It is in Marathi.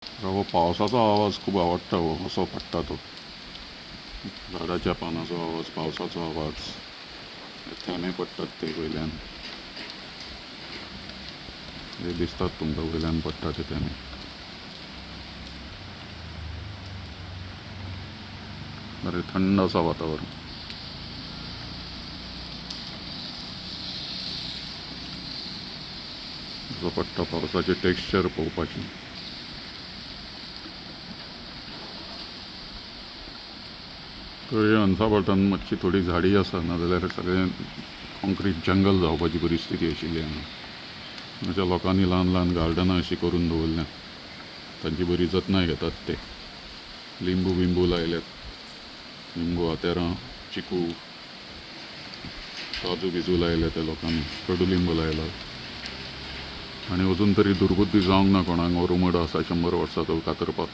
हो पावसाचा आवाज खूप आवडता हो, असो पडटा तो. झाडाच्या पानाचो आवाज, पावसाचो आवाज, थेंबे पडटात ते वयल्यान, जे दिसतात तुमकां वयल्यान पडटा ते थेंबे. बरें थंड आसा वातावरण. असो पडटा पावसाचें टेक्स्चर पळोवपाचें. थंय अंसाबळटान मातशी थोडी झाडी आसा, नाजाल्यार सगळें कॉन्क्रीट जंगल जावपाची परिस्थिती आशिल्ली हांगा. अशा लोकांनी ल्हान ल्हान गार्डनां अशीं करून दवरल्यात, तांची बरी जतनाय घेतात ते. लिंबू बिंबू लायल्यात, लिंबू आतेरां, चिकू, काजू बिजू लायल्या त्या लोकांनी, कडुलिंबू लायला. आनी अजून तरी दुर्बुद्धी जावंक ना कोणाक, हो रुमड आसा 100 वर्सां तो कातरपाक.